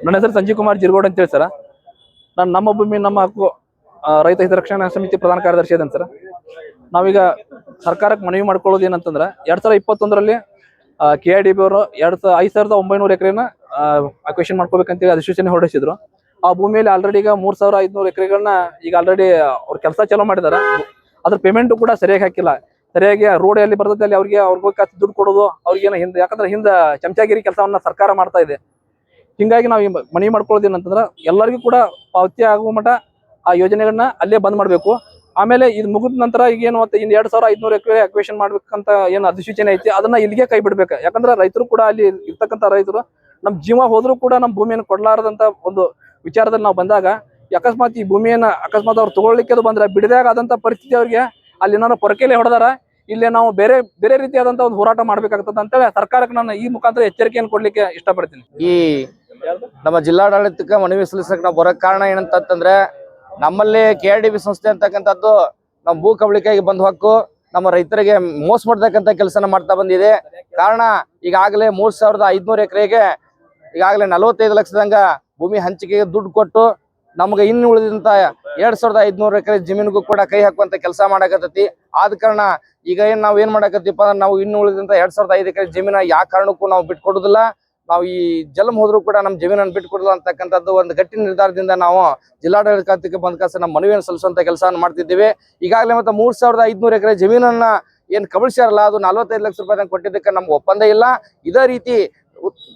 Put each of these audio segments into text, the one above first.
ನನ್ನ ಹೆಸರು ಸಂಜೀವ್ ಕುಮಾರ್ ಜಿರ್ಗೋಡ್ ಅಂತ ಹೇಳಿ ಸರ್. ನಾನು ನಮ್ಮ ಭೂಮಿ ನಮ್ಮ ಹಕ್ಕು ರೈತ ಹಿತರಕ್ಷಣಾ ಸಮಿತಿ ಪ್ರಧಾನ ಕಾರ್ಯದರ್ಶಿ ಇದ್ದೇನೆ ಸರ್. ನಾವೀಗ ಸರ್ಕಾರಕ್ಕೆ ಮನವಿ ಮಾಡ್ಕೊಳ್ಳೋದು ಏನಂತಂದ್ರೆ 2021ರಲ್ಲಿ KIDB ಅವರು 5,900 ಎಕರೆನ ಅಕ್ವೇಷನ್ ಮಾಡ್ಕೋಬೇಕಂತೇಳಿ ಅಧಿಸೂಚನೆ ಹೊರಡಿಸಿದ್ರು. ಆ ಭೂಮಿಯಲ್ಲಿ ಆಲ್ರೆಡಿ ಈಗ 3,500 ಎಕರೆಗಳನ್ನ ಈಗ ಆಲ್ರೆಡಿ ಅವ್ರ ಕೆಲಸ ಚಾಲೂ ಮಾಡಿದಾರೆ. ಅದ್ರ ಪೇಮೆಂಟ್ ಕೂಡ ಸರಿಯಾಗಿ ಹಾಕಿಲ್ಲ. ಸರಿಯಾಗಿ ರೋಡ್ ಎಲ್ಲಿ ಬರ್ತದೆ ಅಲ್ಲಿ ಅವ್ರಿಗೆ ದುಡ್ಡು ಕೊಡೋದು ಅವ್ರಿಗೇನು ಹಿಂದೆ, ಯಾಕಂದ್ರೆ ಹಿಂದೆ ಚಮಚಾಗಿರಿ ಕೆಲಸವನ್ನ ಸರ್ಕಾರ ಮಾಡ್ತಾ ಇದೆ. ಹಿಂಗಾಗಿ ನಾವು ಮನವಿ ಮಾಡ್ಕೊಳ್ಳೋದು ಏನಂತಂದ್ರೆ ಎಲ್ಲರಿಗೂ ಕೂಡ ಪಾವತಿ ಆಗುವ ಮಟ್ಟ ಆ ಯೋಜನೆಗಳನ್ನ ಅಲ್ಲೇ ಬಂದ್ ಮಾಡಬೇಕು. ಆಮೇಲೆ ಇದು ಮುಗಿದ ನಂತರ ಈಗ ಏನು ಇನ್ನು 2,500 ಎಕರೆ ಅಕ್ವೇಷನ್ ಮಾಡ್ಬೇಕಂತ ಏನು ಅಧಿಸೂಚನೆ ಐತಿ ಅದನ್ನ ಇಲ್ಲಿಗೆ ಕೈ ಬಿಡ್ಬೇಕು. ಯಾಕಂದ್ರೆ ರೈತರು ಕೂಡ ಅಲ್ಲಿ ಇರ್ತಕ್ಕಂಥ ರೈತರು ನಮ್ ಜೀವ ಹೋದ್ರು ಕೂಡ ನಮ್ಮ ಭೂಮಿಯನ್ನು ಕೊಡ್ಲಾರದಂತ ಒಂದು ವಿಚಾರದಲ್ಲಿ ನಾವು ಬಂದಾಗ, ಅಕಸ್ಮಾತ್ ಈ ಭೂಮಿಯನ್ನ ಅವ್ರು ತಗೊಳ್ಳಿಕ್ಕೆ ಅದು ಬಂದ್ರೆ ಬಿಡದಾಗ ಆದಂತ ಪರಿಸ್ಥಿತಿ ಅವ್ರಿಗೆ ಅಲ್ಲಿ ನಾನು ಪೊರಕೆಲೆ ಹೊಡೆದಾರ. ಇಲ್ಲಿ ನಾವು ಬೇರೆ ಬೇರೆ ರೀತಿಯಾದಂತ ಒಂದು ಹೋರಾಟ ಮಾಡ್ಬೇಕಾಗ್ತದೆ ಅಂತೇಳಿ ಸರ್ಕಾರಕ್ಕೆ ನಾನು ಈ ಮುಖಾಂತರ ಎಚ್ಚರಿಕೆಯನ್ನು ಕೊಡ್ಲಿಕ್ಕೆ ಇಷ್ಟಪಡ್ತೀನಿ. ಈ ನಮ್ಮ ಜಿಲ್ಲಾಡಳಿತಕ್ಕೆ ಮನವಿ ಸಲ್ಲಿಸಕ್ಕೆ ನಾವು ಬರೋಕ್ ಕಾರಣ ಏನಂತಂದ್ರೆ, ನಮ್ಮಲ್ಲಿ KIDB ಸಂಸ್ಥೆ ಅಂತಕ್ಕಂಥದ್ದು ನಮ್ಮ ಭೂ ಕಬಳಿಕೆಗೆ ಬಂದ ಹಕ್ಕು ನಮ್ಮ ರೈತರಿಗೆ ಮೋಸ ಮಾಡ್ತಕ್ಕಂಥ ಕೆಲಸನ ಮಾಡ್ತಾ ಬಂದಿದೆ. ಕಾರಣ ಈಗಾಗಲೇ 3,500 ಎಕರೆಗೆ ಈಗಾಗಲೇ 45 ಲಕ್ಷದಂಗ ಭೂಮಿ ಹಂಚಿಕೆಗೆ ದುಡ್ಡು ಕೊಟ್ಟು ನಮ್ಗೆ ಇನ್ನು ಉಳಿದಂತ 2,500 ಎಕರೆ ಜಮೀನಿಗೂ ಕೂಡ ಕೈ ಹಾಕುವಂತ ಕೆಲಸ ಮಾಡಕತ್ತೈತಿ. ಆದ ಕಾರಣ ಈಗ ನಾವ್ ಏನ್ ಮಾಡಕತ್ತೀಪ್ಪ ಅಂದ್ರೆ, ನಾವು ಇನ್ನು ಉಳಿದಂತ 2,500 ಎಕರೆ ಜಮೀನ ಯಾವ ಕಾರಣಕ್ಕೂ ನಾವು ಬಿಟ್ಕೊಡುದಿಲ್ಲ. ನಾವು ಈ ಜಲಂ ಹೋದ್ರು ಕೂಡ ನಮ್ಮ ಜಮೀನನ್ನು ಬಿಟ್ಕೊಡಲ್ಲ ಅಂತಕ್ಕಂಥದ್ದು ಒಂದು ಗಟ್ಟಿ ನಿರ್ಧಾರದಿಂದ ನಾವು ಜಿಲ್ಲಾಡಳಿತಕ್ಕೆ ಬಂದ ನಮ್ಮ ಮನವಿಯನ್ನು ಸಲ್ಲಿಸುವಂತ ಕೆಲಸವನ್ನು ಮಾಡ್ತಿದ್ದೀವಿ. ಈಗಾಗಲೇ ಮತ್ತೆ 3,500 ಎಕರೆ ಜಮೀನನ್ನ ಏನ್ ಕಬಳಿಸ್ಯಾರಲ್ಲ, ಅದು 45 ಲಕ್ಷ ರೂಪಾಯಿ ಕೊಟ್ಟಿದ್ದಕ್ಕೆ ನಮ್ಗೆ ಒಪ್ಪಂದ ಇಲ್ಲ. ಇದೇ ರೀತಿ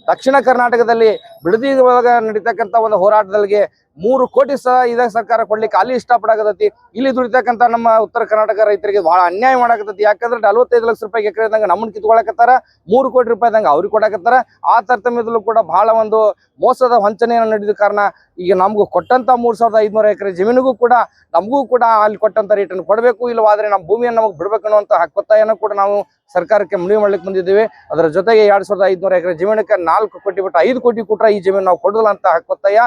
ದಕ್ಷಿಣ ಕರ್ನಾಟಕದಲ್ಲಿ ಬಿಡದಿ ಒಳಗ ನಡೀತಕ್ಕಂಥ ಒಂದು ಹೋರಾಟದಲ್ಲಿ 3 ಕೋಟಿ ಸಹ ಇದೇ ಸರ್ಕಾರ ಕೊಡ್ಲಿಕ್ಕೆ ಅಲ್ಲಿ ಇಷ್ಟಪಡಕತ್ತೈತಿ. ಇಲ್ಲಿ ದುಡಿತಕ್ಕಂಥ ನಮ್ಮ ಉತ್ತರ ಕರ್ನಾಟಕ ರೈತರಿಗೆ ಬಹಳ ಅನ್ಯಾಯ ಮಾಡಕತ್ತೈತಿ. ಯಾಕಂದ್ರೆ 45 ಲಕ್ಷ ರೂಪಾಯಿ ಎಕರೆದಂಗ ನಮ್ಮನ್ನ ಕಿತ್ಕೊಳಕತ್ತಾರ, 3 ಕೋಟಿ ರೂಪಾಯಿದಂಗ ಅವ್ರಿಗೆ ಕೊಡಕತ್ತಾರ. ಆ ತಾರತಮ್ಯದಲ್ಲೂ ಕೂಡ ಬಹಳ ಒಂದು ಮೋಸದ ವಂಚನೆಯನ್ನು ನಡೆದ ಕಾರಣ ಈಗ ನಮ್ಗೂ ಕೊಟ್ಟಂತ 3,500 ಎಕರೆ ಜಮೀನಿಗೂ ಕೂಡ ನಮಗೂ ಕೂಡ ಅಲ್ಲಿ ಕೊಟ್ಟಂತ ರೇಟನ್ನು ಕೊಡಬೇಕು, ಇಲ್ಲವಾದ್ರೆ ನಮ್ಮ ಭೂಮಿಯನ್ನು ನಮಗೆ ಬಿಡ್ಬೇಕು ಅನ್ನುವಂತ ಹಕ್ಕೊತ್ತಾಯನ್ನು ಕೂಡ ನಾವು ಸರ್ಕಾರಕ್ಕೆ ಮನವಿ ಮಾಡ್ಲಿಕ್ಕೆ ಬಂದಿದ್ದೀವಿ. ಅದರ ಜೊತೆಗೆ 2,500 ಎಕರೆ ಜಮೀನಕ್ಕೆ 4 ಕೋಟಿ ಬಿಟ್ಟು 5 ಕೋಟಿ ಕೊಟ್ರೆ ಈ ಜಮೀನು ನಾವು ಕೊಡೋದಿಲ್ಲ ಅಂತ ಹಕ್ಕೊತ್ತಾಯ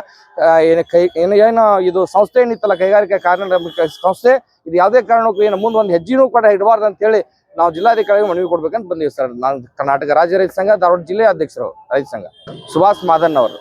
ಏನು ಇದು ಸಂಸ್ಥೆ ಏನಿತ್ತಲ್ಲ, ಕೈಗಾರಿಕಾ ಕಾರ್ಮಿಕ ಸಂಸ್ಥೆ, ಇದು ಯಾವುದೇ ಕಾರಣಕ್ಕೂ ಏನು ಮುಂದೆ ಒಂದು ಹೆಜ್ಜೆನೂ ಕೂಡ ಇಡಬಾರ್ದು ಅಂತ ಹೇಳಿ ನಾವು ಜಿಲ್ಲಾಧಿಕಾರಿಗೆ ಮನವಿ ಕೊಡ್ಬೇಕಂತ ಬಂದಿವಿ ಸರ್. ನಾನು ಕರ್ನಾಟಕ ರಾಜ್ಯ ರೈತ ಸಂಘ ಧಾರವಾಡ ಜಿಲ್ಲೆ ಅಧ್ಯಕ್ಷರು ರೈತ ಸಂಘ ಸುಭಾಷ್ ಮಾದನ್ ಅವರು.